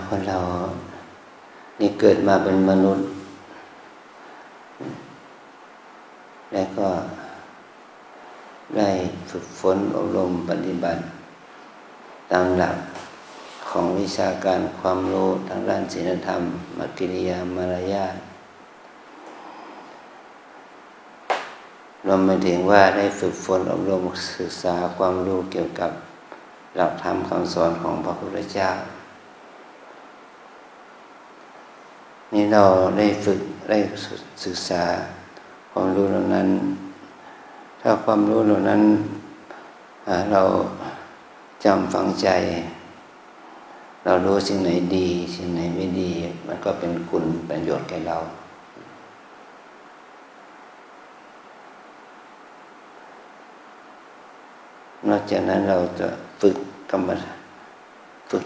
คนเรานี่เกิดมาเป็นมนุษย์แล้วก็ได้ฝึกฝนอบรมปฏิบัติตามหลักของวิชาการความรู้ทางด้านศีลธรรมมรรคกิริยามารยาทรวมไปถึงว่าได้ฝึกฝนอบรมศึกษาความรู้เกี่ยวกับหลักธรรมคำสอนของพระพุทธเจ้านี่เราได้ฝึกได้ศึกษาความรู้เหล่านั้นถ้าความรู้เหล่านั้นเราจำฝังใจเรารู้สิ่งไหนดีสิ่งไหนไม่ดีมันก็เป็นคุณประโยชน์แก่เรานอกจากนั้นเราจะฝึก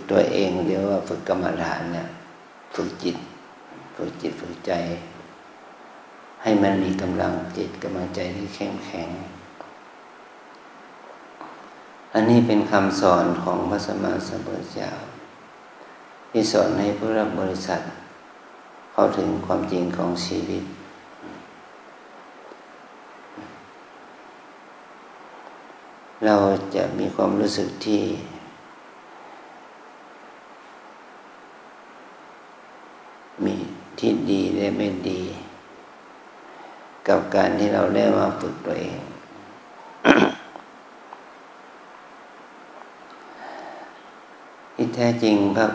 ตัวเองเรียกว่าฝึกกรรมฐานเนี่ยฝึกจิตฝึกใจให้มันมีกำลังจิตกำลังใจที่เข้มแข็งอันนี้เป็นคำสอนของพระสัมมาสัมพุทธเจ้าที่สอนให้ผู้รับบริษัทเข้าถึงความจริงของชีวิตเราจะมีความรู้สึกที่มีที่ดีและไม่ดีกับการที่เราได้มาฝึกตัวเอง ที่แท้จริงพระ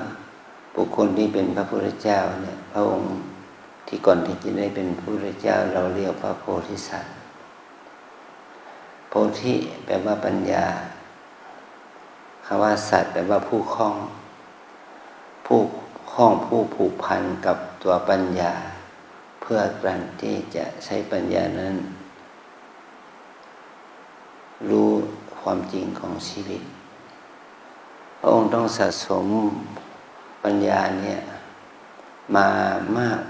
บุคคลที่เป็นพระพุทธเจ้าเนี่ยพระองค์ที่ก่อนที่จะได้เป็นพระพุทธเจ้าเราเรียกพระโพธิสัตว์โพธิแปลว่าปัญญาคำว่าสัตว์แปลว่าผู้คล้องผู้ผูกพันกับตัวปัญญาเพื่อการที่จะใช้ปัญญานั้นรู้ความจริงของชีวิตพระองค์ต้องสะสมปัญญาเนี่ยมามาก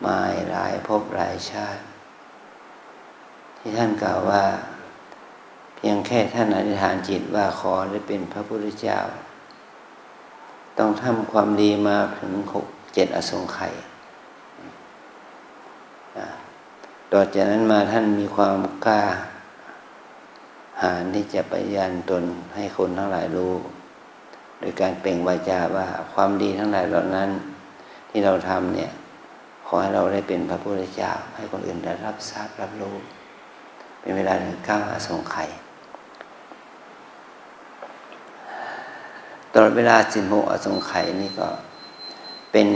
มายหลายภพหลายชาติที่ท่านกล่าวว่าเพียงแค่ท่านอธิษฐานจิตว่าขอได้เป็นพระพุทธเจ้าต้องทำความดีมาถึง7 อสงไขยต่อจากนั้นมาท่านมีความกล้าหาญที่จะปฏิญาณตนให้คนทั้งหลายรู้โดยการเปล่งวาจาว่าความดีทั้งหลายเหล่านั้นที่เราทำเนี่ยขอให้เราได้เป็นพระพุทธเจ้าให้คนอื่นได้รับทราบรับรู้เป็นเวลาถึง9 อสงไขยตลอดเวลา16 อสงไขยนี่ก็เป็น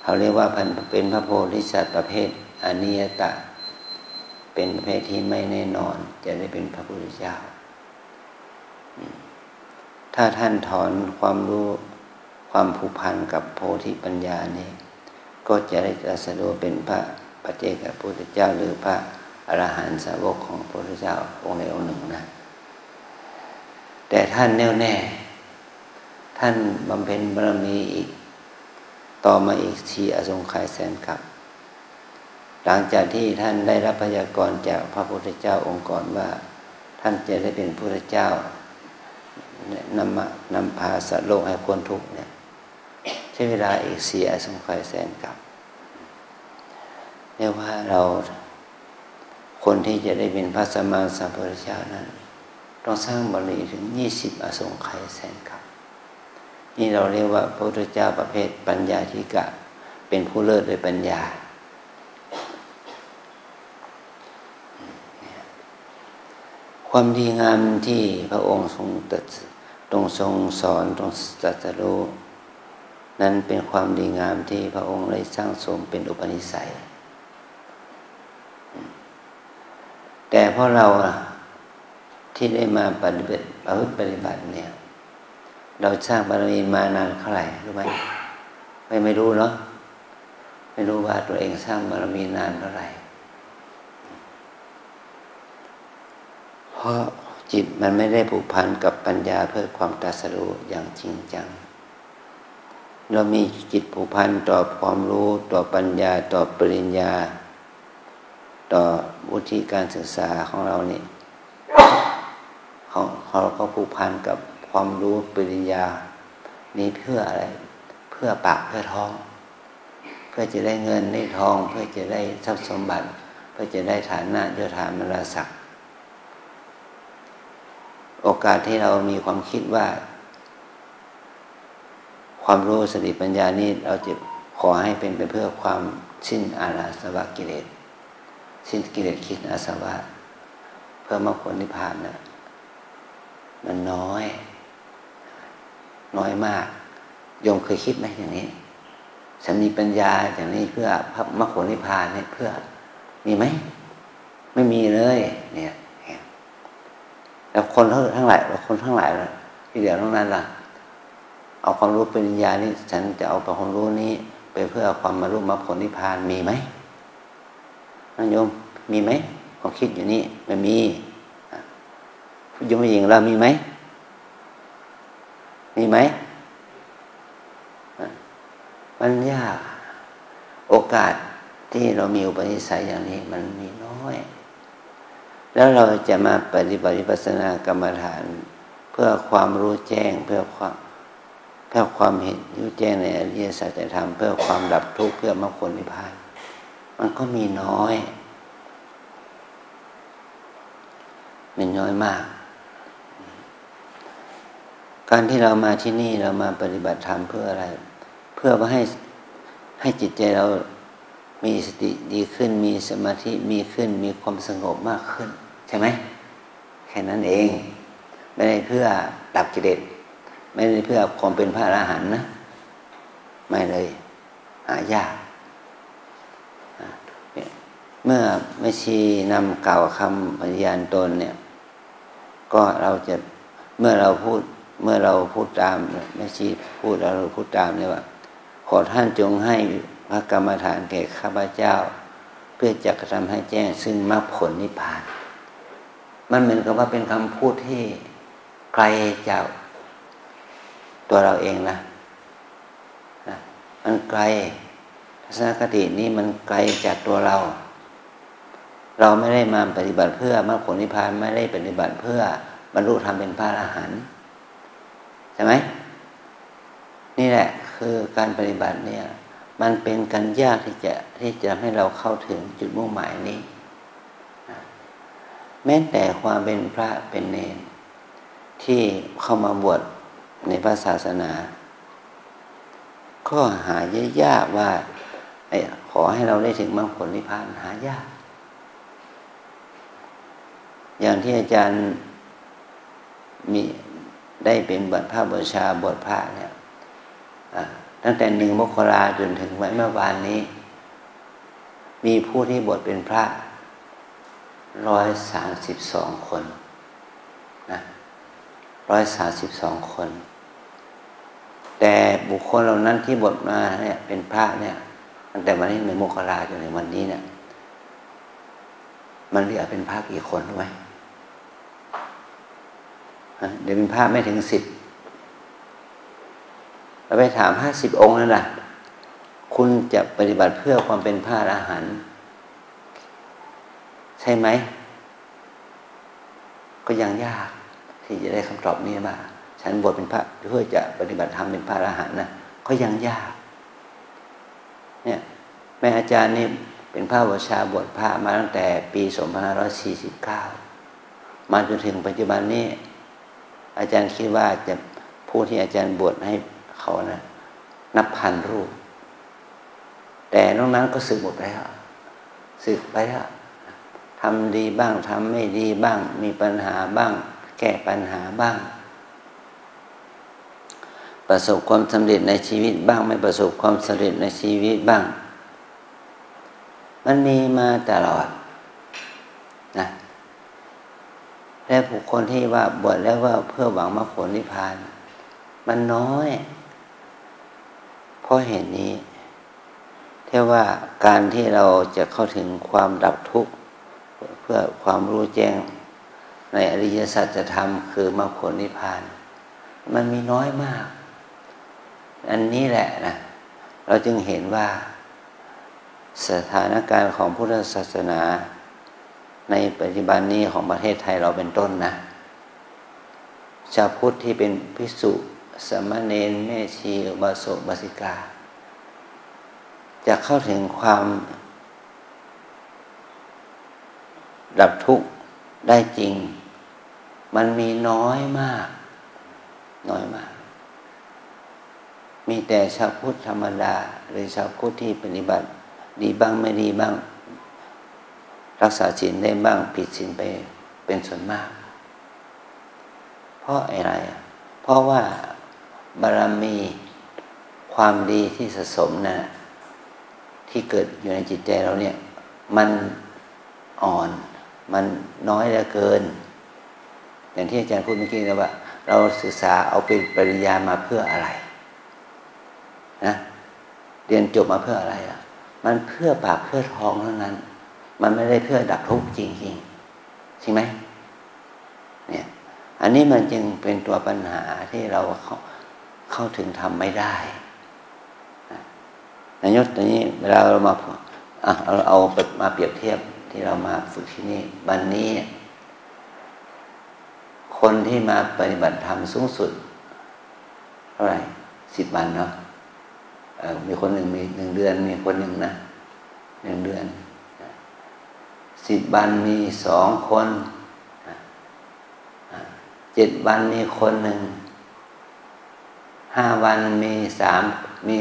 เขาเรียกว่าเป็นพระโพธิสัตว์ประเภทอนิยตะเป็นประเภทที่ไม่แน่นอนจะได้เป็นพระพุทธเจ้าถ้าท่านถอนความรู้ความผูกพันกับโพธิปัญญานี้ก็จะได้ตรัสรู้เป็นพระปัจเจกพุทธเจ้าหรือพระอรหันตสาวกของพระพุทธเจ้าองค์ใดองค์หนึ่งนะแต่ท่านแน่วแน่ท่านบำเพ็ญบารมีอีกต่อมาอีก4 อสงไขยแสนกับหลังจากที่ท่านได้รับพยากรณ์จากพระพุทธเจ้าองค์ก่อนว่าท่านจะได้เป็นพระพุทธเจ้านำพาสัตว์โลกให้พ้นทุกข์เนี่ยใช้เวลาอีก4 อสงไขยแสนกับเรียกว่าเราคนที่จะได้เป็นพระสัมมาสัมพุทธเจ้านั้นต้องสร้างบารมีถึง20 อสงไขยแสนกับนี่เราเรียกว่าพระพุทธเจ้าประเภทปัญญาธิกะเป็นผู้เลิศด้วยปัญญาความดีงามที่พระองค์ทรงทรงสอนทรงตรัสรู้นั้นเป็นความดีงามที่พระองค์ได้สร้างสมเป็นอุปนิสัยแต่เพราะเราที่ได้มาปฏิบัติเนี่ยเราสร้างบารมีมานานเท่าไหร่รู้ไหมไม่รู้เนาะไม่รู้ว่าตัวเองสร้างบารมีนานเท่าไหร่เพราะจิตมันไม่ได้ผูกพันกับปัญญาเพื่อความตรัสรู้อย่างจริงจังเรามีจิตผูกพันต่อความรู้ต่อปัญญาต่อปริญญาต่อวุฒิการศึกษาของเรานี่เราก็ผูกพันกับความรู้ปริญญา นี้เพื่ออะไรเพื่อปากเพื่อท้องเพื่อจะได้เงินได้ทองเพื่อจะได้ทรัพย์สมบัติเพื่อจะได้ฐานะยศถาบรรดาศักดิ์โอกาสที่เรามีความคิดว่าความรู้สติปัญญานี้เราจะขอให้เป็นไปเพื่อความสิ้นอาสวะกิเลสสิ้นกิเลสคิดอาสวะเพื่อมรรคผลนิพพานนะมันน้อยมากโยมเคยคิดไหมอย่างนี้ฉันมีปัญญาอย่างนี้เพื่อพระมรรคผลนิพพานเนี่ยเพื่อมีไหมไม่มีเลยเนี่ยแล้วคนทั้งหลายที่เหลือตรงนั้นล่ะเอาความรู้ปัญญานี่ฉันจะเอาความรู้นี้ไปเพื่อความบรรลุมรรคผลนิพพานมีไหมน้องโยมมีไหมความคิดอยู่นี่ไม่มีโยมหญิงเรามีไหมมันยากโอกาสที่เรามีอุปนิสัยอย่างนี้มันมีน้อยแล้วเราจะมาปฏิบัติวิปัสสนากรรมฐานเพื่อความรู้แจ้งเพื่อความเห็นรู้แจ้งในอริยสัจธรรมเพื่อความดับทุกข์เพื่อมรรคผลนิพพานมันก็มีน้อยมากการที่เรามาที่นี่เรามาปฏิบัติธรรมเพื่ออะไรเพื่อให้จิตใจเรามีสติดีขึ้นมีสมาธิมีขึ้นมีความสงบมากขึ้นใช่ไหมแค่นั้นเองไม่ได้เพื่อดับกิเลสไม่ได้เพื่อความเป็นพระอรหันต์นะไม่เลยหายากเมื่อแม่ชีนำกล่าวคำปฏิญาณตนเนี่ยก็เมื่อเราพูดตามแม่ชีพูดเราพูดตามเนี่ยว่าขอท่านจงให้พระกรรมฐานแก่ข้าพเจ้าเพื่อจะกระทำให้แจ้งซึ่งมรรคผลนิพพานมันเหมือนกับว่าเป็นคำพูดที่ไกลจากตัวเราเองนะมันไกลทัศนคตินี้มันไกลจากตัวเราไม่ได้มาปฏิบัติเพื่อมรรคผลนิพพานไม่ได้ปฏิบัติเพื่อบรรลุธรรมเป็นพระอรหันต์ใช่ไหมนี่แหละคือการปฏิบัติเนี่ยมันเป็นการยากที่จะให้เราเข้าถึงจุดมุ่งหมายนี้แม้แต่ความเป็นพระเป็นเณรที่เข้ามาบวชในพระศาสนาก็หายากว่าขอให้เราได้ถึงมรรคผลนิพพานหายากอย่างที่อาจารย์ได้เป็นบวชพระบูชาบวชพระเนี่ยตั้งแต่1 มกราจนถึงเมื่อวานนี้มีผู้ที่บวชเป็นพระ132 คนนะ132 คนแต่บุคคลเหล่านั้นที่บวชมาเนี่ยเป็นพระเนี่ยตั้งแต่วันที่1 มกราจนถึงวันนี้เนี่ยมันเหลือเป็นพระกี่คนรู้ไหมเดี๋ยวเป็นพระไม่ถึง10เราไปถาม50 องค์นั่นแหละคุณจะปฏิบัติเพื่อความเป็นพระอรหันต์ใช่ไหมก็ยังยากที่จะได้คำตอบนี้ว่าฉันบวชเป็นพระเพื่อจะปฏิบัติธรรมเป็นพระอรหันต์นะก็ยังยากเนี่ยแม่อาจารย์นี่เป็นพระบูชาบวชพระมาตั้งแต่ปี2549มาจนถึงปัจจุบันนี้อาจารย์คิดว่าจะผู้ที่อาจารย์บวชให้เขานะนับพันรูปแต่นอกนั้นก็สึกหมดไปแล้วสึกไปแล้วทำดีบ้างทำไม่ดีบ้างมีปัญหาบ้างแก้ปัญหาบ้างประสบความสำเร็จในชีวิตบ้างไม่ประสบความสำเร็จในชีวิตบ้างมันมีมาตลอดนะและบุคคลที่ว่าบวชแล้วว่าเพื่อหวังมรรคผลนิพพานมันน้อยเพราะเหตุนี้เท่าว่าการที่เราจะเข้าถึงความดับทุกข์เพื่อความรู้แจ้งในอริยสัจธรรมคือมรรคผลนิพพานมันมีน้อยมากอันนี้แหละนะเราจึงเห็นว่าสถานการณ์ของพุทธศาสนาในปัจจุบันนี้ของประเทศไทยเราเป็นต้นนะชาวพุทธที่เป็นภิกษุ สามเณรแม่ชีอุบาสกอุบาสิกาจะเข้าถึงความดับทุกข์ได้จริงมันมีน้อยมากมีแต่ชาวพุทธธรรมดาหรือชาวพุทธที่ปฏิบัติดีบ้างไม่ดีบ้างรักษาศีลได้บ้างผิดศีลไปเป็นส่วนมากเพราะอะไรเพราะว่าบารมีความดีที่สะสมนะที่เกิดอยู่ในจิตใจเราเนี่ยมันอ่อนมันน้อยเหลือเกินอย่างที่อาจารย์พูดเมื่อกี้นะว่าเราศึกษาเอาเป็นปริญญามาเพื่ออะไรนะเรียนจบมาเพื่ออะไรล่ะมันเพื่อปากเพื่อท้องเท่านั้นมันไม่ได้เพื่อดับทุกข์จริงๆใช่ไหมเนี่ยอันนี้มันจึงเป็นตัวปัญหาที่เราเข้าถึงทำไม่ได้นายกตัวนี้เวลาเรามาเอามาเปรียบเทียบที่เรามาฝึกที่นี่วันนี้คนที่มาปฏิบัติธรรมสูงสุดเท่าไหร่10 วันเนาะมีคนหนึ่งมี1 เดือนมีคนหนึ่งนะ1 เดือน10 วันมี2 คน7 วันมีคนหนึ่ง5 วันมี3มี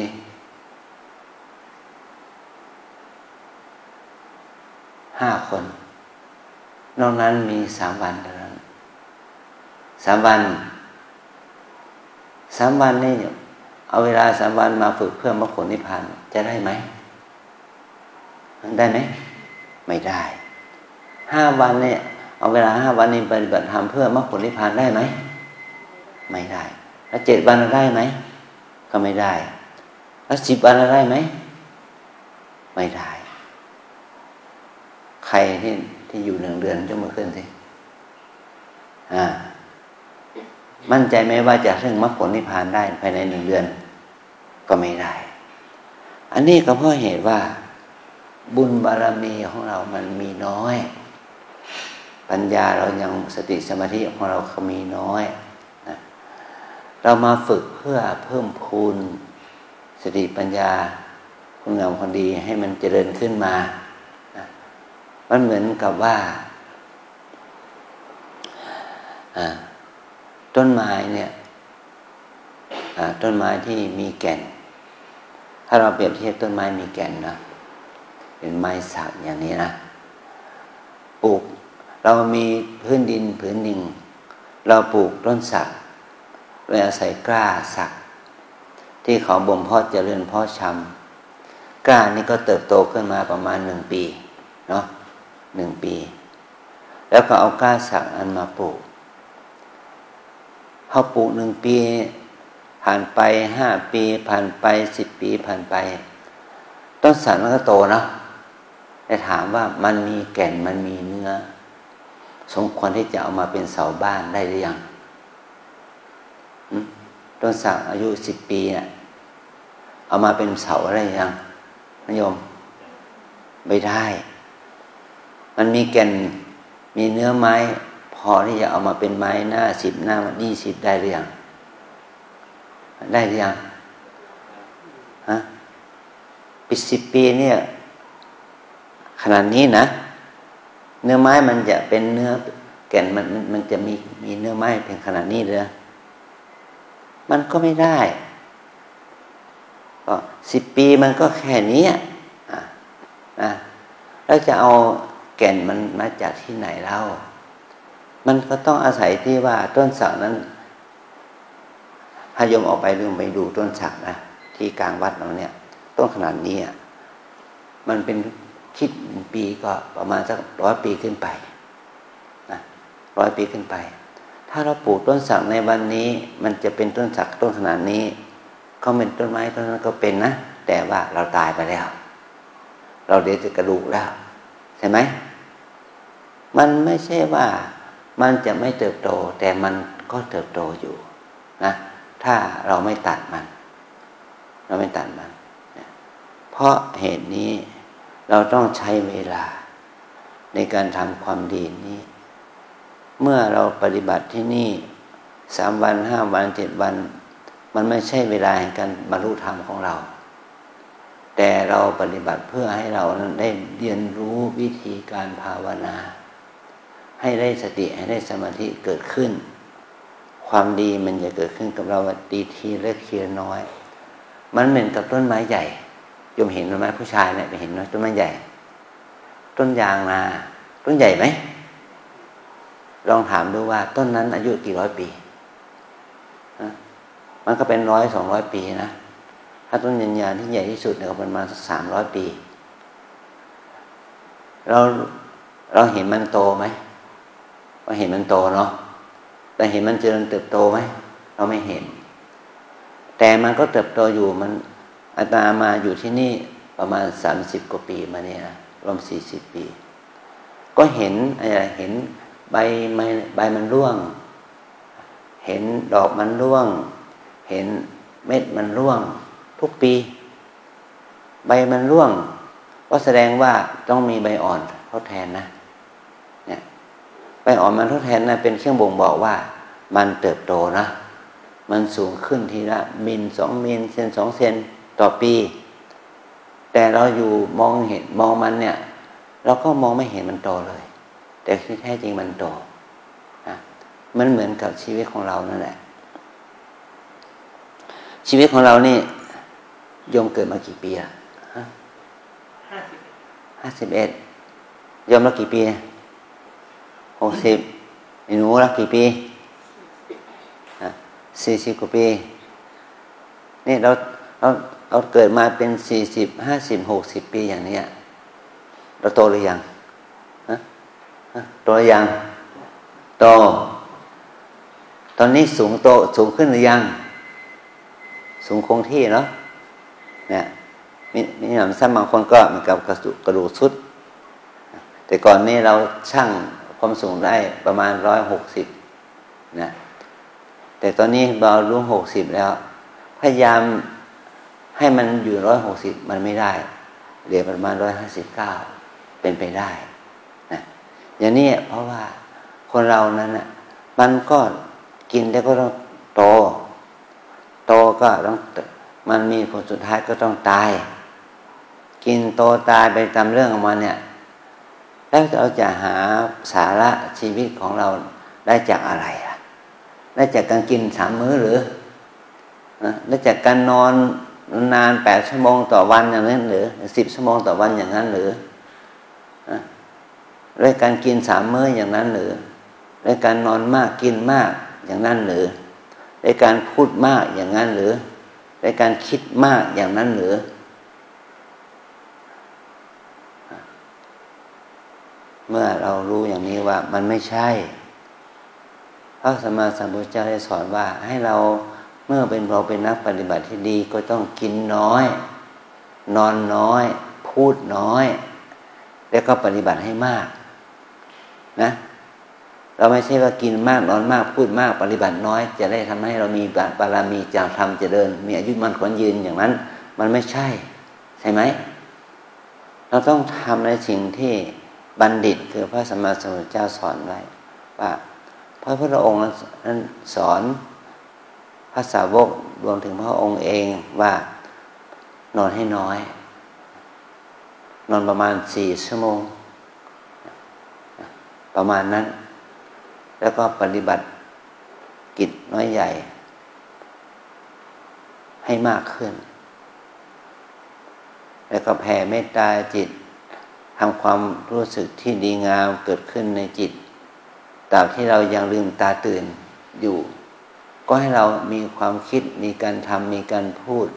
5 คนนอกนั้นมี3 วันเท่านั้น3 วันนี่เอาเวลา3 วันมาฝึกเพื่อมรรคผลนิพพานจะได้ไหมได้ไหมไม่ได้5 วันเนี่ยเอาเวลา5 วันนี้ปฏิบัติธรรมเพื่อมรรคผลนิพพานได้ไหมไม่ได้แล้ว7 วันได้ไหมก็ไม่ได้แล้ว10 วันได้ไหมไม่ได้ใครที่อยู่1 เดือนยกมือขึ้นสิมั่นใจไหมว่าจะถึงมรรคผลนิพพานได้ภายใน1 เดือนก็ไม่ได้อันนี้ก็เพราะเหตุว่าบุญบารมีของเรามันมีน้อยปัญญาเรายังสติสมาธิของเราก็มีน้อยนะเรามาฝึกเพื่อเพิ่มพูนสติปัญญาคุณงามความดีให้มันเจริญขึ้นมานะมันเหมือนกับว่าต้นไม้เนี่ยต้นไม้ที่มีแก่นถ้าเราเปรียบเทียบต้นไม้มีแก่นนะเป็นไม้สักอย่างนี้นะปลูกเรามีพื้นดินผืนหนึ่งเราปลูกต้นสักโดยอาศัยกล้าสักที่เขาบ่มเพาะเจริญเพาะชำกล้านี่ก็เติบโตขึ้นมาประมาณ1 ปีเนาะ1 ปีแล้วก็เอากล้าสักอันมาปลูกพอปลูก1 ปีผ่านไป5 ปีผ่านไป10 ปีผ่านไปต้นสักมันก็โตเนาะแต่ถามว่ามันมีแก่นมันมีเนื้อสมควรที่จะเอามาเป็นเสาบ้านได้หรือยังต้นสักอายุ10 ปีเนี่ยเอามาเป็นเสาได้หรือยังนิยมไม่ได้มันมีแก่นมีเนื้อไม้พอที่จะเอามาเป็นไม้หน้า10 หน้า20ได้หรือยังได้หรือยังปี10 ปีเนี่ยขนาดนี้นะเนื้อไม้มันจะเป็นเนื้อแก่นมันจะมีเนื้อไม้เป็นขนาดนี้เลยมันก็ไม่ได้ก็10 ปีมันก็แค่นี้แล้วจะเอาแก่นมันมาจากที่ไหนเล่ามันก็ต้องอาศัยที่ว่าต้นสักนั้นพาโยมออกไปไปดูต้นสักนะที่กลางวัดเราเนี่ยต้นขนาดนี้มันเป็นคิดปีก็ประมาณสัก100 ปีขึ้นไปนะ100 ปีขึ้นไปถ้าเราปลูกต้นสักในวันนี้มันจะเป็นต้นสักต้นขนาดนี้ก็เป็นต้นไม้ต้นนั้นก็เป็นนะแต่ว่าเราตายไปแล้วเราเหลือแต่กระดูกแล้วใช่ไหมมันไม่ใช่ว่ามันจะไม่เติบโตแต่มันก็เติบโตอยู่นะถ้าเราไม่ตัดมันเพราะเหตุนี้เราต้องใช้เวลาในการทำความดีนี้เมื่อเราปฏิบัติที่นี่3 วัน5 วัน7 วัน มันไม่ใช่เวลาแห่งการบรรลุธรรมของเราแต่เราปฏิบัติเพื่อให้เรานั้นได้เรียนรู้วิธีการภาวนาให้ได้สติให้ได้สมาธิเกิดขึ้นความดีมันจะเกิดขึ้นกับเราดีทีเล็กทีน้อยมันเหมือนกับต้นไม้ใหญ่โยมเห็นต้นไม้ผู้ชายเนี่ยไปเห็นต้นไม้ใหญ่ต้นยางนาต้นใหญ่ไหมลองถามดูว่าต้นนั้นอายุกี่ร้อยปีมันก็เป็น100-200 ปีนะถ้าต้นยางที่ใหญ่ที่สุดเนี่ยก็ประมาณ300 ปีเราเห็นมันโตไหมเราเห็นมันโตเนาะแต่เห็นมันเจริญเติบโตไหมเราไม่เห็นแต่มันก็เติบโตอยู่มันอาตมาอยู่ที่นี่ประมาณ30 กว่าปีมาเนี่ยนะรวม40 ปีก็เห็นอะไรเห็นใบมันร่วงเห็นดอกมันร่วงเห็นเม็ดมันร่วงทุกปีใบมันร่วงก็แสดงว่าต้องมีใบอ่อนทดแทนนะเนี่ยใบอ่อนมันทดแทนนะเป็นเครื่องบ่งบอกว่ามันเติบโตนะมันสูงขึ้นทีละมิล2 มิลเซน2 เซนต่อปีแต่เราอยู่มองมันเนี่ยเราก็มองไม่เห็นมันโตเลยแต่ที่แท้จริงมันโตนะมันเหมือนกับชีวิตของเรานั่นแหละชีวิตของเรานี่โยมเกิดมากี่ปีอะ51โยมละกี่ปี60หนูละกี่ปี40 กว่าปีนี่เราเกิดมาเป็น40 50 60 ปีอย่างนี้เราโตหรือยังโตหรือยังโตตอนนี้สูงขึ้นหรือยังสูงคงที่เนาะเนี่ยมีหนำซ้ำบางคนก็เหมือนกับกระดูกทรุดแต่ก่อนนี้เราชั่งความสูงได้ประมาณ160นะแต่ตอนนี้เรารู้60แล้วพยายามให้มันอยู่160มันไม่ได้เหลือประมาณ159เป็นไปได้นะอย่างนี้เพราะว่าคนเรานั้นน่ะมันก็กินแล้วก็ต้องโตก็ต้องมันมีผลสุดท้ายก็ต้องตายกินโตตายไปตามเรื่องของมันเนี่ยแล้วเราจะหาสาระชีวิตของเราได้จากอะไรอ่ะได้จากการกิน3 มื้อหรือได้จากการนอนนาน8 ชั่วโมงต่อวันอย่างนั้นหรือ10 ชั่วโมงต่อวันอย่างนั้นหรือได้การกิน3 มื้ออย่างนั้นหรือได้การนอนมากกินมากอย่างนั้นหรือได้การพูดมากอย่างนั้นหรือได้การคิดมากอย่างนั้นหรือเมื่อเรารู้อย่างนี้ว่ามันไม่ใช่พระสัมมาสัมพุทธเจ้าได้สอนว่าให้เราเมื่อเราเป็นนักปฏิบัติที่ดีก็ต้องกินน้อยนอนน้อยพูดน้อยแล้วก็ปฏิบัติให้มากนะเราไม่ใช่ว่ากินมากนอนมากพูดมากปฏิบัติน้อยจะได้ทำให้เรามีบารมีจากธรรมเจริญมีอายุมั่นขวัญยืนอย่างนั้นมันไม่ใช่ใช่ไหมเราต้องทำในสิ่งที่บัณฑิตคือพระสัมมาสัมพุทธเจ้าสอนไว้ว่าพระพุทธองค์นั้นสอนพระสาวกรวมถึงพระองค์เองว่านอนให้น้อยนอนประมาณ4 ชั่วโมงประมาณนั้นแล้วก็ปฏิบัติกิจน้อยใหญ่ให้มากขึ้นแล้วก็แผ่เมตตาจิตทำความรู้สึกที่ดีงามเกิดขึ้นในจิตตราบที่เรายังลืมตาตื่นอยู่ก็ให้เรามีความคิดมีการทำมีการพูด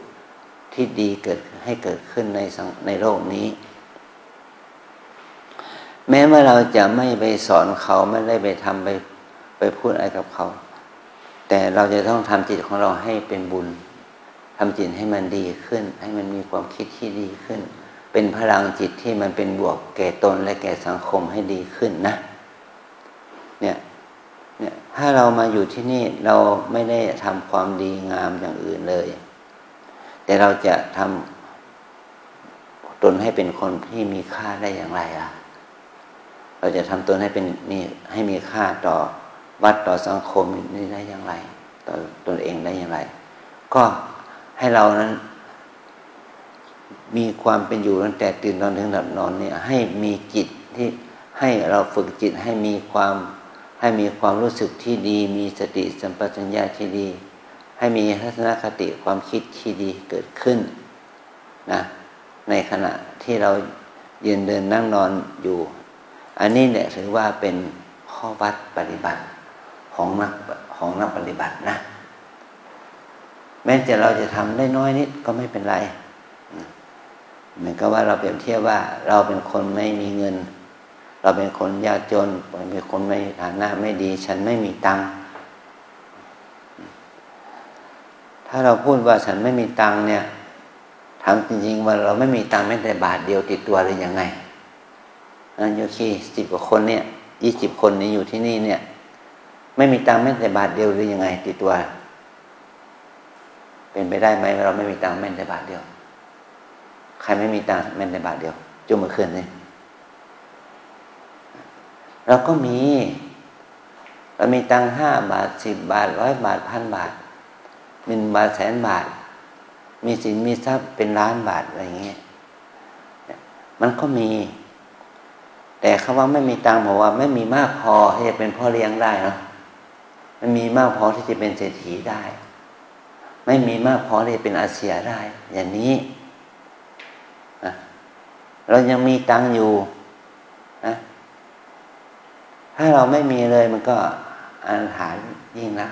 ที่ดีเกิดขึ้นในโลกนี้แม้ว่าเราจะไม่ไปสอนเขาไม่ได้ไปทำไปพูดอะไรกับเขาแต่เราจะต้องทำจิตของเราให้เป็นบุญทำจิตให้มันดีขึ้นให้มันมีความคิดที่ดีขึ้นเป็นพลังจิตที่มันเป็นบวกแก่ตนและแก่สังคมให้ดีขึ้นนะเนี่ยถ้าเรามาอยู่ที่นี่เราไม่ได้ทำความดีงามอย่างอื่นเลยแต่เราจะทำตนให้เป็นคนที่มีค่าได้อย่างไรล่ะเราจะทำตนให้มีค่าต่อวัดต่อสังคมนี้ได้อย่างไรต่อตนเองได้อย่างไร ก็ให้เรานั้นมีความเป็นอยู่ตั้งแต่ตื่นนอนถึงหลับนอนเนี่ยให้มีจิตที่ให้เราฝึกจิตให้มีความรู้สึกที่ดีมีสติสัมปชัญญะที่ดีให้มีทัศนคติความคิดที่ดีเกิดขึ้นนะในขณะที่เรายืนเดินนั่งนอนอยู่อันนี้เนี่ยถือว่าเป็นข้อวัดปฏิบัติของนักปฏิบัตินะแม้แต่เราจะทำได้น้อยนิดก็ไม่เป็นไรเหมือนกับว่าเราเปรียบเทียบว่าเราเป็นคนไม่มีเงินเราเป็นคนยากจนเป็นคนไม่ฐานะไม่ดีฉันไม่มีตังค์ถ้าเราพูดว่าฉันไม่มีตังค์เนี่ยถามจริงๆว่าเราไม่มีตังค์แม้แต่บาทเดียวติดตัวหรือยังไงโยคี10 กว่าคนเนี่ย20 คนนี้อยู่ที่นี่เนี่ยไม่มีตังค์แม้แต่บาทเดียวหรือยังไงติดตัวเป็นไปได้ไหมเราไม่มีตังค์แม้แต่บาทเดียวใครไม่มีตังค์แม้แต่บาทเดียวจุ่มมือขึ้นนี่เราก็มีเรามีตังค์5 บาท10 บาท100 บาท1,000 บาท1 บาท100,000 บาทมีสินมีทรัพย์เป็นล้านบาทอะไรอย่างเงี้ยมันก็มีแต่คำว่าไม่มีตังค์บอกว่าไม่มีมากพอที่จะเป็นพ่อเลี้ยงได้เนาะไม่มีมากพอที่จะเป็นเศรษฐีได้ไม่มีมากพอที่จะเป็นอาเซียได้อย่างนี้เรายังมีตังค์อยู่นะถ้าเราไม่มีเลยมันก็อาถรรพ์ยิ่งนัก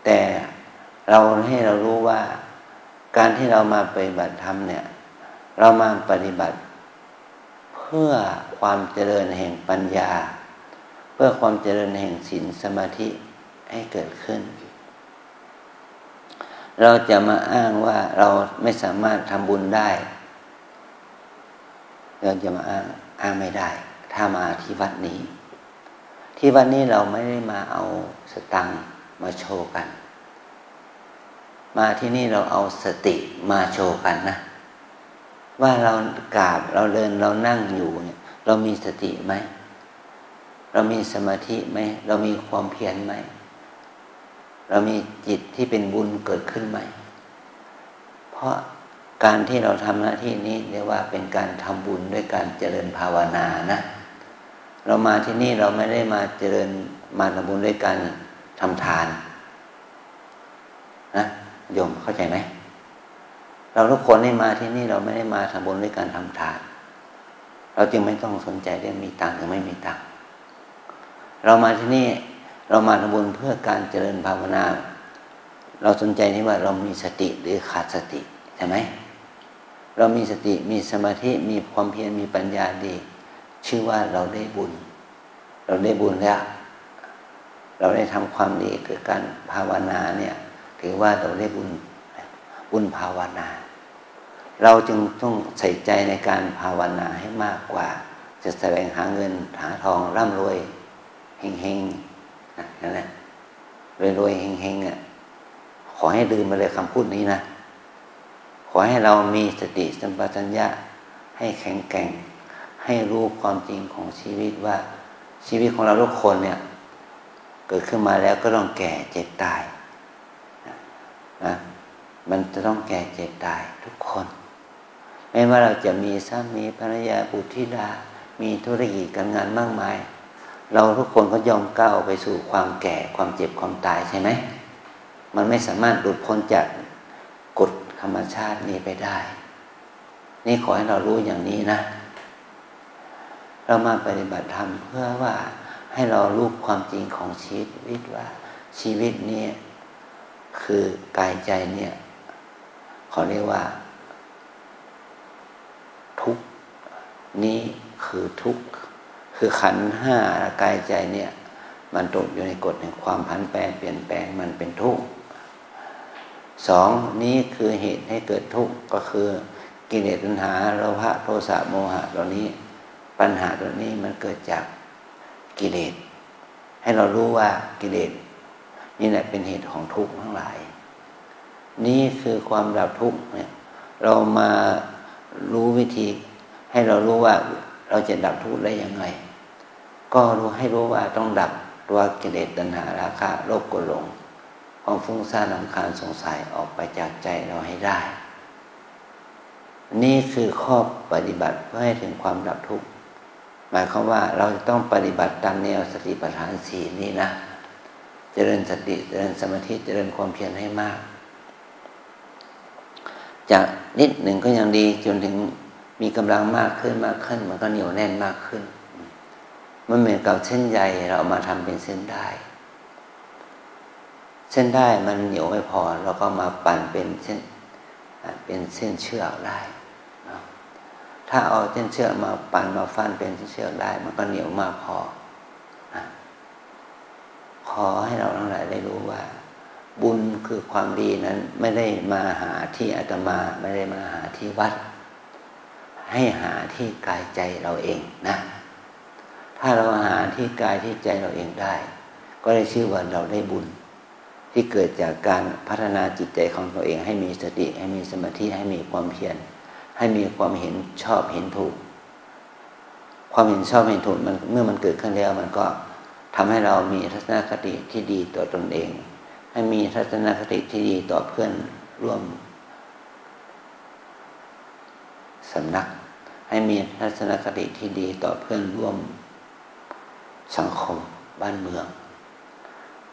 แต่เราให้เรารู้ว่าการที่เรามาปฏิบัติธรรมเนี่ยเรามาปฏิบัติเพื่อความเจริญแห่งปัญญาเพื่อความเจริญแห่งศีลสมาธิให้เกิดขึ้นเราจะมาอ้างว่าเราไม่สามารถทำบุญได้เราจะมาอ้างไม่ได้ถ้ามาที่วัดนี้เราไม่ได้มาเอาสตังค์มาโชว์กันมาที่นี่เราเอาสติมาโชว์กันนะว่าเรากราบเราเดินเรานั่งอยู่เนี่ยเรามีสติไหมเรามีสมาธิไหมเรามีความเพียรไหมเรามีจิตที่เป็นบุญเกิดขึ้นไหมเพราะการที่เราทำหน้าที่นี้เรียกว่าเป็นการทำบุญด้วยการเจริญภาวนานะเรามาที่นี่เราไม่ได้มาเจริญมาทำบุญด้วยการทำทานนะโยมเข้าใจไหมเราทุกคนที่มาที่นี่เราไม่ได้มาทำบุญด้วยการทำทานเราจึงไม่ต้องสนใจเรื่องมีตังค์หรือไม่มีตังค์เรามาที่นี่เรามาทำบุญเพื่อการเจริญภาวนาเราสนใจนี่ว่าเรามีสติหรือขาดสติใช่ไหมเรามีสติมีสมาธิมีความเพียรมีปัญญาดีชื่อว่าเราได้บุญแล้วเราได้ทำความดีเกิดการภาวนาเนี่ยถือว่าเราได้บุญภาวนาเราจึงต้องใส่ใจในการภาวนาให้มากกว่าจะแสวงหาเงินหาทองร่ำรวยเฮงๆนั่นแหละรวยๆเฮงๆอ่ะขอให้ลืมไปเลยคำพูดนี้นะขอให้เรามีสติสัมปชัญญะให้แข็งแกร่งให้รู้ความจริงของชีวิตว่าชีวิตของเราทุกคนเนี่ยเกิดขึ้นมาแล้วก็ต้องแก่เจ็บตายนะมันจะต้องแก่เจ็บตายทุกคนไม่ว่าเราจะมีสามีภรรยาบุตรธิดามีธุรกิจการงานมากมายเราทุกคนก็ย่อมก้าวไปสู่ความแก่ความเจ็บความตายใช่ไหมมันไม่สามารถหลุดพ้นจากกฎธรรมชาตินี้ไปได้นี่ขอให้เรารู้อย่างนี้นะเรามาปฏิบัติธรรมเพื่อว่าให้เรารู้ความจริงของชีวิตว่าชีวิตนี้คือกายใจเนี่ยเขาเรียกว่าทุกข์นี้คือทุกข์คือขันธ์ห้ากายใจเนี่ยมันตกอยู่ในกฎแห่งความผันแปรเปลี่ยนแปลงมันเป็นทุกข์2นี้คือเหตุให้เกิดทุกข์ก็คือกิเลสตัณหาโลภะโทสะโมหะเหล่านี้ปัญหาเหล่านี้มันเกิดจากกิเลสให้เรารู้ว่ากิเลสนี่แหละเป็นเหตุของทุกข์ทั้งหลายนี่คือความดับทุกข์เนี่ยเรามารู้วิธีให้เรารู้ว่าเราจะดับทุกข์ได้ยังไงก็รู้ให้รู้ว่าต้องดับตัวกิเลสตัณหาราคะโลภโกรธหลง ความฟุ้งซ่านรำคาญสงสัยออกไปจากใจเราให้ได้นี่คือข้อปฏิบัติเพื่อให้ถึงความดับทุกข์หมายความว่าเราจะต้องปฏิบัติตามแนวสติปัฏฐานสี่นี้นะเจริญสติเจริญสมาธิเจริญความเพียรให้มากจากนิดหนึ่งก็ยังดีจนถึงมีกำลังมากขึ้นมันก็เหนียวแน่นมากขึ้นมันเหมือนกับเส้นใยเราเอามาทำเป็นเส้นได้เส้นได้มันเหนียวไม่พอเราก็มาปั่นเป็นเส้นเชือกได้ถ้าเอาเส้นเชือกมาปั่นมาฟันเป็นเส้นเชือกได้มันก็เหนียวมากพอขอให้เราทั้งหลายได้รู้ว่าบุญคือความดีนั้นไม่ได้มาหาที่อาตมาไม่ได้มาหาที่วัดให้หาที่กายใจเราเองนะถ้าเราหาที่กายที่ใจเราเองได้ก็ได้ชื่อว่าเราได้บุญที่เกิดจากการพัฒนาจิตใจของตัวเองให้มีสติให้มีสมาธิให้มีความเพียรให้มีความเห็นชอบเห็นถูกความเห็นชอบเห็นถูกมันเมื่อมันเกิดขึ้นแล้วมันก็ทำให้เรามีทัศนคติที่ดีต่อตนเองให้มีทัศนคติที่ดีต่อเพื่อนร่วมสำนักให้มีทัศนคติที่ดีต่อเพื่อนร่วมสังคมบ้านเมือง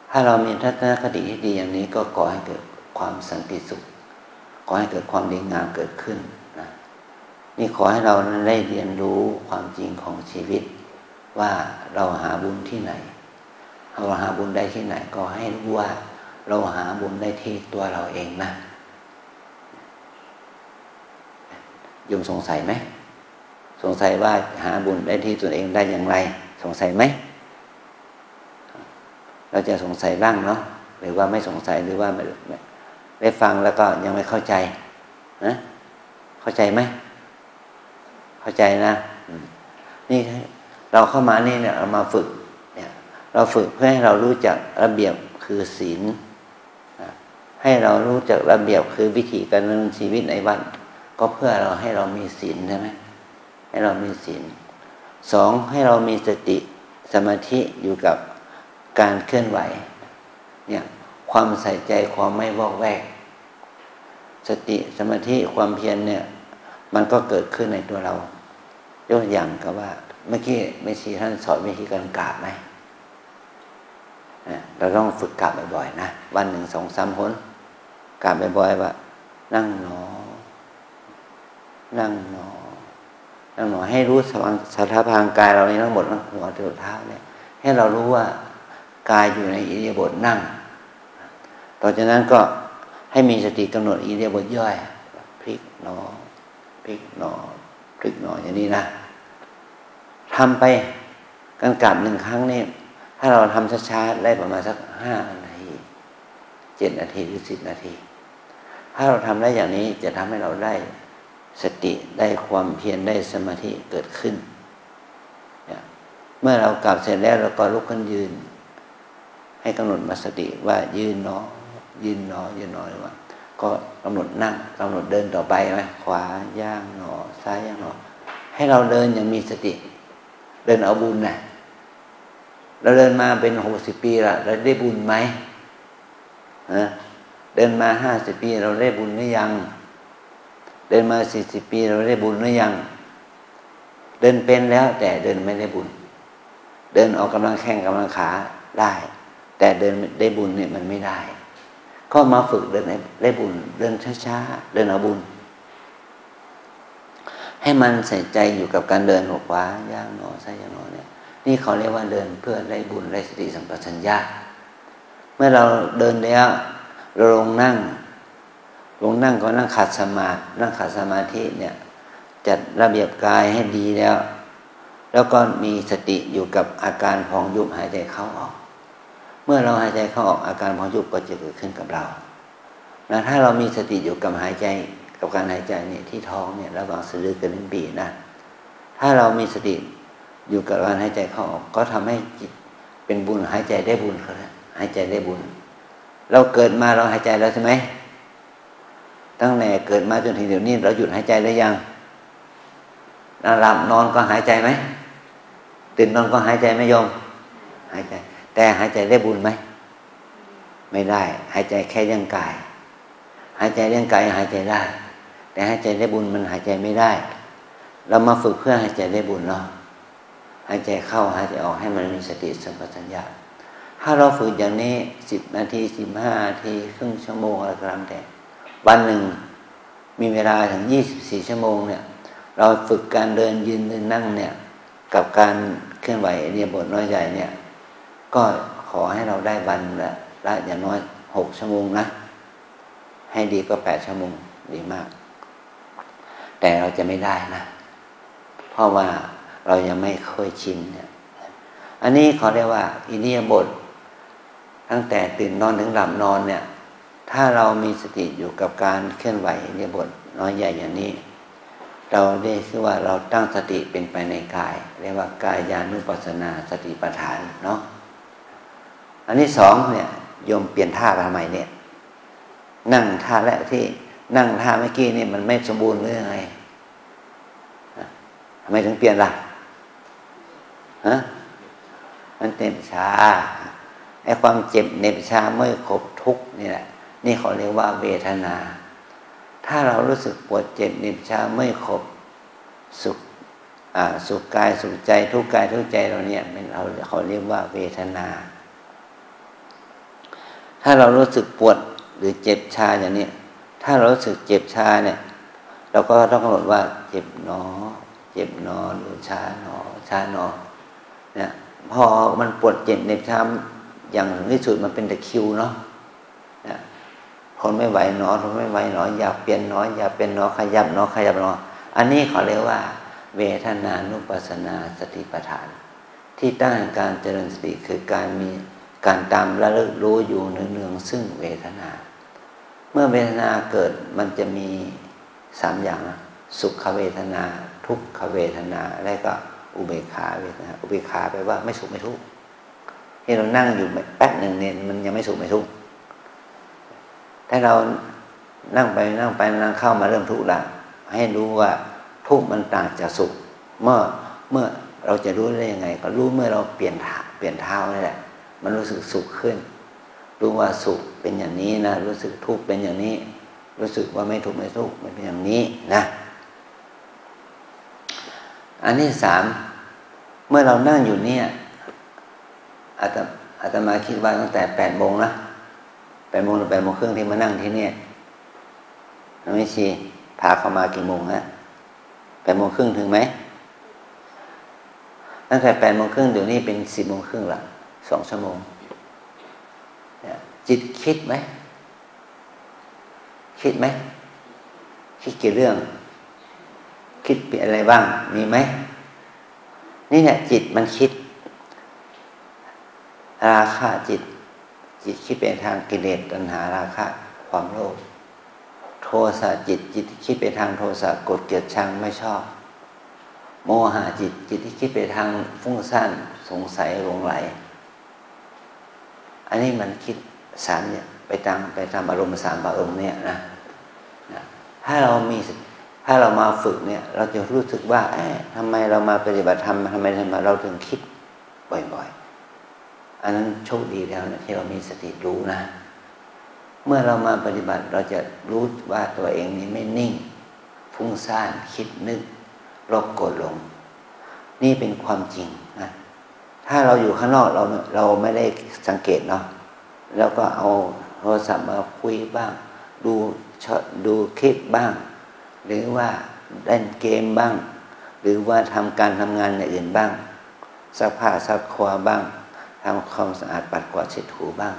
ถ้าเรามีทัศนคติที่ดีอย่างนี้ก็ก่อให้เกิดความสันติสุขก่อให้เกิดความดีงามเกิดขึ้นนะนี่ขอให้เราได้เรียนรู้ความจริงของชีวิตว่าเราหาบุญที่ไหนเราหาบุญได้ที่ไหนก็ให้รู้ว่าเราหาบุญได้ที่ตัวเราเองนะโยมสงสัยไหมสงสัยว่าหาบุญได้ที่ตัวเองได้อย่างไรสงสัยไหมเราจะสงสัยบ้างเนาะหรือว่าไม่สงสัยหรือว่าได้ฟังแล้วก็ยังไม่เข้าใจนะเข้าใจไหมเข้าใจนะนี่เราเข้ามานี่เนี่ยเรามาฝึกเนี่ยเราฝึกเพื่อให้เรารู้จักระเบียบคือศีลให้เรารู้จักระเบียบคือวิธีการดำเนินชีวิตในวัดก็เพื่อเราให้เรามีศีลใช่ไหมให้เรามีศีลสองให้เรามีสติสมาธิอยู่กับการเคลื่อนไหวเนี่ยความใส่ใจความไม่วอกแวกสติสมาธิความเพียรเนี่ยมันก็เกิดขึ้นในตัวเรายกอย่างกับว่าเมื่อกี้แม่ชีท่านสอนวิธีการกราบไหมเราต้องฝึกกราบบ่อยๆนะวันหนึ่ง2-3 หนกราบบ่อยๆว่านั่งหนอนั่งหนอนั่งหนอให้รู้สถาพางกายเรานี้ทั้งหมดทั้งหัวถึงเท้าเนี่ยให้เรารู้ว่ากายอยู่ในอิริยาบถนั่งต่อจากนั้นก็ให้มีสติกำหนดอิริยาบถย่อยพลิกหนอพลิกหนอพลิกหนออย่างนี้นะทำไปการกราบ1 ครั้งนี่ถ้าเราทำช้าๆได้ประมาณสัก5 นาที7 นาทีหรือ10 นาทีถ้าเราทำได้อย่างนี้จะทำให้เราได้สติได้ความเพียรได้สมาธิเกิดขึ้นเมื่อเรากราบเสร็จแล้วเราก็ลุกขึ้นยืนให้กำหนดมาสติว่ายืนหนอยืนหนอยืนหนอหรือว่าก็กำหนดนั่งกำหนดเดินต่อไปไหมขวาย่างหนอซ้ายย่างหนอให้เราเดินอย่างมีสติเดินเอาบุญนะเราเดินมาเป็น60 ปีละเราได้บุญไหมเดินมา50 ปีเราได้บุญหรือยังเดินมา40 ปีเราได้บุญหรือยังเดินเป็นแล้วแต่เดินไม่ได้บุญเดินออกกำลังแข้งกำลังขาได้แต่เดินได้บุญเนี่ยมันไม่ได้ก็มาฝึกเดินได้บุญเดินช้าๆเดินเอาบุญให้มันใส่ใจอยู่กับการเดินขวาย่างหนอซ้ายย่างหนอเนี่ยนี่เขาเรียกว่าเดินเพื่อได้บุญได้สติสัมปชัญญะเมื่อเราเดินแล้วเราลงนั่งก็นั่งขัดสมาธิเนี่ยจัดระเบียบกายให้ดีแล้วก็มีสติอยู่กับอาการพองยุบหายใจเข้าออกเมื่อเราหายใจเข้าออกอาการพองยุบก็จะเกิดขึ้นกับเรานะถ้าเรามีสติอยู่กับหายใจกับการหายใจเนี่ยที่ท้องเนี่ยระหว่างสะดือกับลิ้นปี่นะถ้าเรามีสติอยู่กับการหายใจเข้าออกก็ทำให้จิตเป็นบุญหายใจได้บุญเขาแล้วหายใจได้บุญเราเกิดมาเราหายใจแล้วใช่ไหมตั้งแต่เกิดมาจนถึงเดี๋ยวนี้เราหยุดหายใจได้ยังหลับนอนก็หายใจไหมตื่นนอนก็หายใจไหมโยมหายใจแต่หายใจได้บุญไหม ไม่ได้หายใจแค่เรื่องกายหายใจเรื่องกายหายใจได้แต่หายใจได้บุญมันหายใจไม่ได้เรามาฝึกเพื่อหายใจได้บุญเนาะหายใจเข้าหายใจออกให้มันมีสติสัมปชัญญะถ้าเราฝึกอย่างนี้10 นาที15 นาทีครึ่งชั่วโมงอะไรก็ตามแต่วันหนึ่งมีเวลาถึง24 ชั่วโมงเนี่ยเราฝึกการเดินยืนเดินนั่งเนี่ยกับการเคลื่อนไหวอิริยาบถน้อยใหญ่เนี่ยก็ขอให้เราได้วันละอย่างน้อย6 ชั่วโมงนะให้ดีก็8 ชั่วโมงดีมากแต่เราจะไม่ได้นะเพราะว่าเรายังไม่ค่อยชินเนี่ยอันนี้เขาเรียกว่าอิริยาบถตั้งแต่ตื่นนอนถึงหลับนอนเนี่ยถ้าเรามีสติอยู่กับการเคลื่อนไหวอิริยาบถน้อยใหญ่อย่างนี้เราได้ชื่อว่าเราตั้งสติเป็นไปในกายเรียกว่ากายานุปัสสนาสติปัฏฐานเนาะอันที่2เนี่ยโยมเปลี่ยนท่าทำไมเนี่ยนั่งท่าแรกที่นั่งท่าเมื่อกี้นี่มันไม่สมบูรณ์หรือยังไงทำไมถึงเปลี่ยนล่ะฮะมันเจ็บชาไอ้ความเจ็บเหน็บชาเมื่อยขบทุกข์นี่แหละนี่เขาเรียกว่าเวทนาถ้าเรารู้สึกปวดเจ็บเหน็บชาเมื่อยขบสุขกายสุขใจทุกข์กายทุกข์ใจเราเนี่ยเขาเรียกว่าเวทนาถ้าเรารู้สึกปวดหรือเจ็บชาอย่างนี้ถ้าเรารู้สึกเจ็บชาเนี่ยเราก็ต้องกำหนดว่าเจ็บหนอเจ็บหนอหรือชาหนอชาหนอเนี่ยพอมันปวดเจ็บในช้ำอย่างที่สุดมันเป็นตะคริวเนาะทนไม่ไหวหนอทนไม่ไหวหนออย่าเปลี่ยนหนออย่าเป็นหนอขยับหนอขยับหนออันนี้เขาเรียกว่าเวทนานุปัสสนาสติปัฏฐานที่ตั้งการเจริญสติคือการมีการตามระลึกรู้อยู่เนืองๆซึ่งเวทนาเมื่อเวทนาเกิดมันจะมี3อย่างสุขเวทนาทุกขเวทนาและก็อุเบกขาเวทนาอุเบกขาแปลว่าไม่สุขไม่ทุกข์ที่เรานั่งอยู่แป๊บหนึ่งเนี่ยมันยังไม่สุขไม่ทุกข์ถ้าเรานั่งไปนั่งเข้ามาเริ่มทุกข์ละให้รู้ว่าทุกข์มันต่างจากสุขเมื่อเราจะรู้ได้ยังไงก็รู้เมื่อเราเปลี่ยนเท้านี่แหละมันรู้สึกสุขขึ้นรู้ว่าสุขเป็นอย่างนี้นะรู้สึกทุกข์เป็นอย่างนี้รู้สึกว่าไม่ทุกข์ไม่ทุกข์มันเป็นอย่างนี้นะอันที่3เมื่อเรานั่งอยู่เนี่ยอาตมาคิดว่าตั้งแต่8 โมงนะ8 โมงหรือ8 โมงครึ่งที่มานั่งที่เนี่ยไม่ชีพาเข้ามากี่โมงฮะ8 โมงครึ่งถึงไหมตั้งแต่8 โมงครึ่งเดี๋ยวนี้เป็น10 โมงครึ่งละ2 ชั่วโมงจิตคิดไหมคิดกี่เรื่องคิดเป็นอะไรบ้างมีไหมนี่เนี่ยจิตมันคิดราคะจิตคิดเป็นทางกิเลสตัณหาราคะความโลภโทสะจิตคิดไปทางโทสะกดเกลียดชังไม่ชอบโมหะจิตที่คิดไปทางฟุ้งซ่านสงสัยหลงไหลอันนี้มันคิด3เนี่ยไปตามอารมณ์3 อารมณ์เนี่ยนะถ้าเรามาฝึกเนี่ยเราจะรู้สึกว่าทำไมเรามาปฏิบัติธรรมทำไมเราถึงคิดบ่อยๆอันนั้นโชคดีแล้วนะที่เรามีสติรู้นะเมื่อเรามาปฏิบัติเราจะรู้ว่าตัวเองนี้ไม่นิ่งฟุ้งซ่านคิดนึกโลภโกรธหลงนี่เป็นความจริงนะถ้าเราอยู่ข้างนอกเราไม่ได้สังเกตเนาะแล้วก็เอาโทรศัพท์มาคุยบ้างดูคลิปบ้างหรือว่าเล่นเกมบ้างหรือว่าทำการทำงานอย่างอื่นบ้างซักผ้าซักครัวบ้างทำความสะอาดปัดกวาดเช็ดถูบ้าง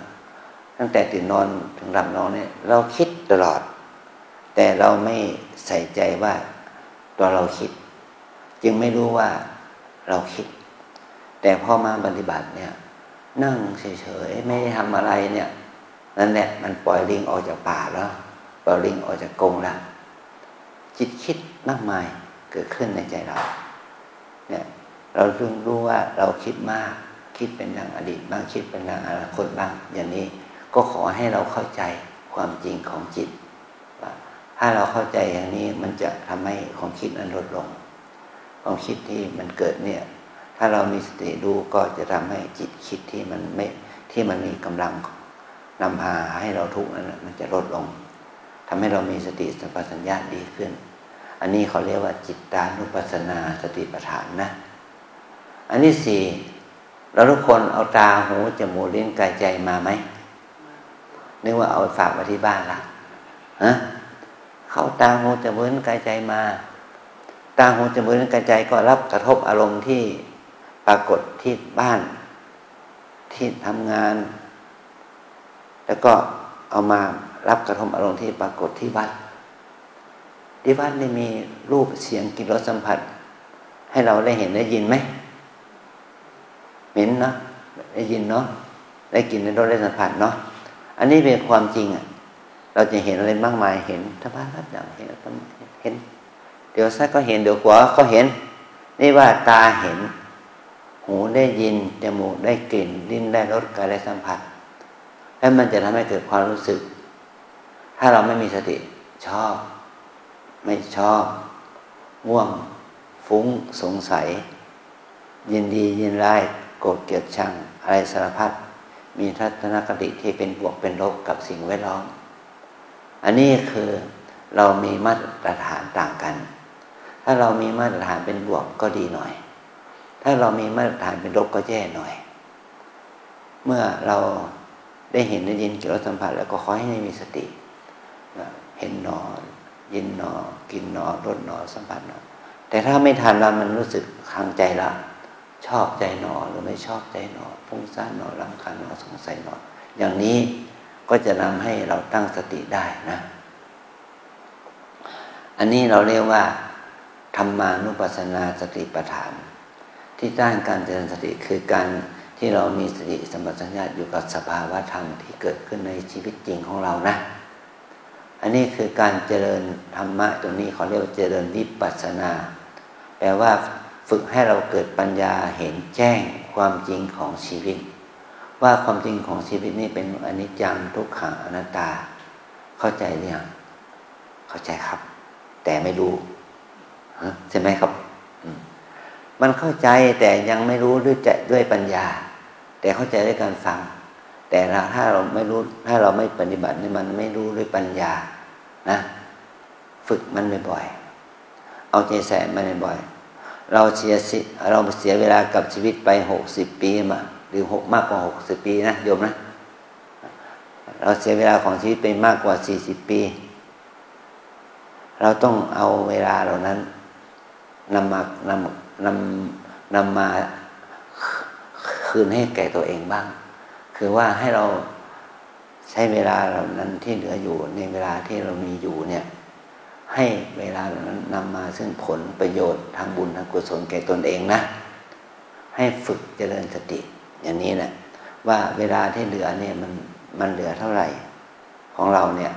ตั้งแต่ตื่นนอนถึงหลับนอนเนี่ยเราคิดตลอดแต่เราไม่ใส่ใจว่าตัวเราคิดจึงไม่รู้ว่าเราคิดแต่พอมาปฏิบัติเนี่ยนั่งเฉยๆไม่ได้ทำอะไรเนี่ยนั่นแหละมันปล่อยลิงออกจากป่าแล้วปล่อยลิงออกจากกรงแล้วจิตคิดมากมายเกิดขึ้นในใจเราเนี่ยเราจึงรู้ว่าเราคิดมากคิดเป็นทางอดีตบ้างคิดเป็นทางอนาคตบ้างอย่างนี้ก็ขอให้เราเข้าใจความจริงของจิตว่าถ้าเราเข้าใจอย่างนี้มันจะทำให้ความคิดนั้นลดลงความคิดที่มันเกิดเนี่ยถ้าเรามีสติรู้ก็จะทำให้จิตคิดที่มันมีกำลัง นำพาให้เราทุกข์นั้นมันจะลดลงทำให้เรามีสติสัมปชัญญะดีขึ้นอันนี้เขาเรียกว่าจิตตานุปัสสนาสติปัฏฐานนะอันที่สี่เราทุกคนเอาตาหูจมูกลิ้นกายใจมาไหมนึกว่าเอาฝากไว้ที่บ้านละฮะเข้าตาหูจมูกลิ้นกายใจมาตาหูจมูกลิ้นกายใจก็รับกระทบอารมณ์ที่ปรากฏที่บ้านที่ทำงานแล้วก็เอามารับกระทบอารมณ์ที่ปรากฏที่วัดที่วัดนี่มีรูปเสียงกลิ่นรสสัมผัสให้เราได้เห็นได้ยินไหมเห็นเนาะได้ยินเนาะได้กลิ่นได้รสได้สัมผัสเนาะอันนี้เป็นความจริงอ่ะเราจะเห็นอะไรมากมายเห็นธรรมะรับอย่างเห็นเดี๋ยวซ้ายก็เห็นเดี๋ยวขวาก็เห็นนี่ว่าตาเห็นหูได้ยินจมูกได้กลิ่นลิ้นได้รสกายได้สัมผัสแล้วมันจะทำให้เกิดความรู้สึกถ้าเราไม่มีสติชอบไม่ชอบง่วงฟุ้งสงสัยยินดียินร้ายโกรธเกลียดชังอะไรสารพัดมีทัศนคติที่เป็นบวกเป็นลบกับสิ่งแวดล้อมอันนี้คือเรามีมาตรฐานต่างกันถ้าเรามีมาตรฐานเป็นบวกก็ดีหน่อยถ้าเรามีมาตรฐานเป็นลบก็แย่หน่อยเมื่อเราได้เห็นได้ยินกลิ่นรสสัมผัสแล้วก็ขอให้มีสติเห็นหนอยินหนอกินหนอรสหนอสัมผัสหนอแต่ถ้าไม่ทันแล้วมันรู้สึกทางใจละชอบใจหนอหรือไม่ชอบใจหนอฟุ้งซ่านหนอรำคาญหนอสงสัยหนออย่างนี้ก็จะนำให้เราตั้งสติได้นะอันนี้เราเรียกว่าธรรมานุปัสสนาสติปัฏฐานที่ด้านการเจริญสติคือการที่เรามีสติสัมปชัญญะอยู่กับสภาวะธรรมที่เกิดขึ้นในชีวิตจริงของเรานะอันนี้คือการเจริญธรรมะตัวนี้เขาเรียกว่าเจริญวิปัสสนาแปลว่าฝึกให้เราเกิดปัญญาเห็นแจ้งความจริงของชีวิตว่าความจริงของชีวิตนี้เป็นอนิจจังทุกขังอนัตตาเข้าใจหรือยังเข้าใจครับแต่ไม่รู้ใช่ไหมครับมันเข้าใจแต่ยังไม่รู้ด้วยปัญญาแต่เข้าใจด้วยการฟังแต่ถ้าเราไม่รู้ถ้าเราไม่ปฏิบัตินี่มันไม่รู้ด้วยปัญญานะฝึกมันบ่อยๆเอาใจใส่มันบ่อยๆเราเสียเวลากับชีวิตไป60 ปีมาหรือมากกว่า60 ปีนะโยมนะเราเสียเวลาของชีวิตไปมากกว่า40 ปีเราต้องเอาเวลาเหล่านั้นนำมาคืนให้แก่ตัวเองบ้างคือว่าให้เราใช้เวลาเหล่านั้นที่เหลืออยู่ในเวลาที่เรามีอยู่เนี่ยให้เวลาเหล่านั้นนำมาซึ่งผลประโยชน์ทางบุญทางกุศลแก่ตนเองนะให้ฝึกเจริญสติอย่างนี้แหละว่าเวลาที่เหลือเนี่ยมันเหลือเท่าไหร่ของเราเนี่ย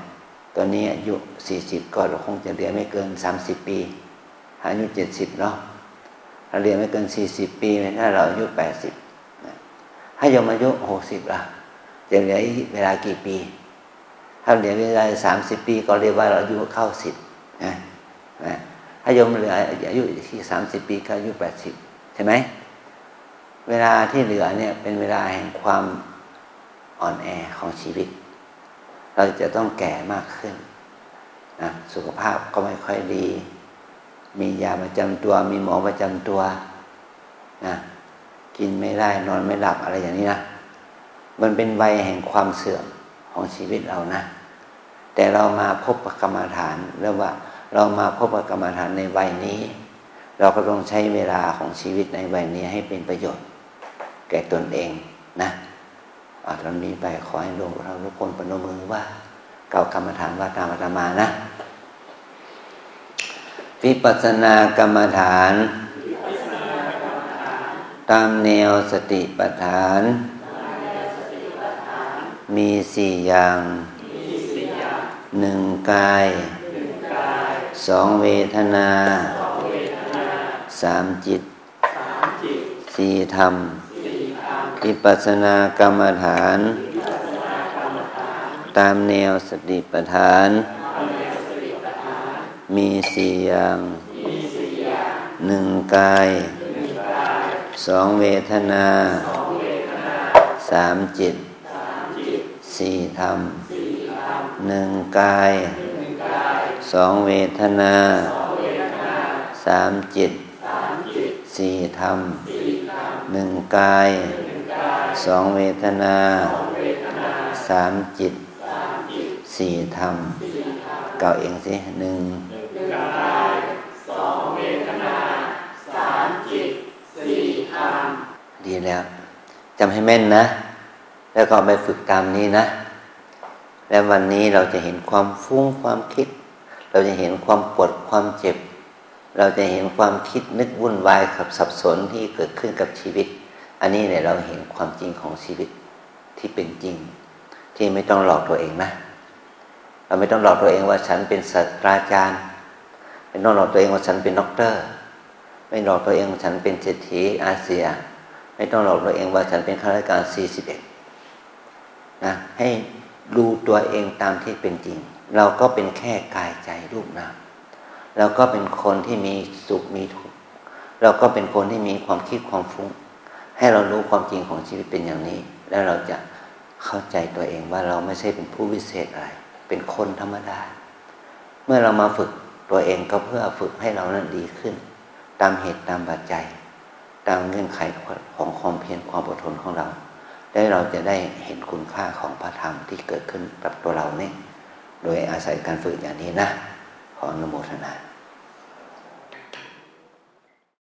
ตอนนี้อายุ40ก็เราคงจะเหลือไม่เกิน30 ปีอายุ70เนาะเราเหลือไม่เกิน40 ปีถ้าเราอายุ80ถ้าโยมอายุ60ล่ะจะเหลือเวลากี่ปีถ้าเหลือเวลา30 ปีก็เรียกว่าเราอายุเข้า10นะถ้าโยมเหลืออายุที่30 ปีก็อายุ80ใช่ไหมเวลาที่เหลือเนี่ยเป็นเวลาแห่งความอ่อนแอของชีวิตเราจะต้องแก่มากขึ้นนะสุขภาพก็ไม่ค่อยดีมียาประจำตัวมีหมอประจำตัวนะกินไม่ได้นอนไม่หลับอะไรอย่างนี้นะมันเป็นวัยแห่งความเสื่อมของชีวิตเรานะแต่เรามาพบกรรมฐานเรียกว่าเรามาพบกรรมฐานในวัยนี้เราก็ต้องใช้เวลาของชีวิตในวัยนี้ให้เป็นประโยชน์แก่ตนเองนะตอนนี้ไปขอให้เราทุกคนประนมมือว่าเก่ากรรมฐานว่าตามอาตมานะวิปัสสนากรรมฐานตามแนวสติปัฏฐานมี4 อย่าง1 กาย2 เวทนา3 จิต4 ธรรมวิปัสสนากรรมฐานตามแนวสติปัฏฐานมี4 อย่าง1 กาย2 เวทนา3 จิต สี่ธรรมหนึ่งกายสองเวทนาสามจิตสี่ธรรมหนึ่งกายสองเวทนาสามจิตสี่ธรรมเก่าเองสิหนึ่งกายสองเวทนาสามจิตสี่ธรรมดีแล้วจำให้แม่นนะแล้วก็ไปฝึกตามนี้นะแล้ววันนี้เราจะเห็นความฟุ้งความคิดเราจะเห็นความปวดความเจ็บเราจะเห็นความคิดนึกวุ่นวายกับสับสนที่เกิดขึ้นกับชีวิตอันนี้เนี่ยเราเห็นความจริงของชีวิตที่เป็นจริงที่ไม่ต้องหลอกตัวเองนะเราไม่ต้องหลอกตัวเองว่าฉันเป็นศาสตราจารย์ไม่ต้องหลอกตัวเองว่าฉันเป็นด็อกเตอร์ไม่หลอกตัวเองว่าฉันเป็นเศรษฐีอาเซียไม่ต้องหลอกตัวเองว่าฉันเป็นข้าราชการ41นะให้ดูตัวเองตามที่เป็นจริงเราก็เป็นแค่กายใจรูปนามเราก็เป็นคนที่มีสุขมีทุกข์เราก็เป็นคนที่มีความคิดความฟุ้งให้เรารู้ความจริงของชีวิตเป็นอย่างนี้แล้วเราจะเข้าใจตัวเองว่าเราไม่ใช่เป็นผู้วิเศษอะไรเป็นคนธรรมดาเมื่อเรามาฝึกตัวเองก็เพื่อฝึกให้เรานั้นดีขึ้นตามเหตุตามปัจจัยตามเงื่อนไขของความเพียรความอดทนของเราและเราจะได้เห็นคุณค่าของพระธรรมที่เกิดขึ้นกับตัวเราเนี่ยโดยอาศัยการฝึกอย่างนี้นะขออนุโมทนา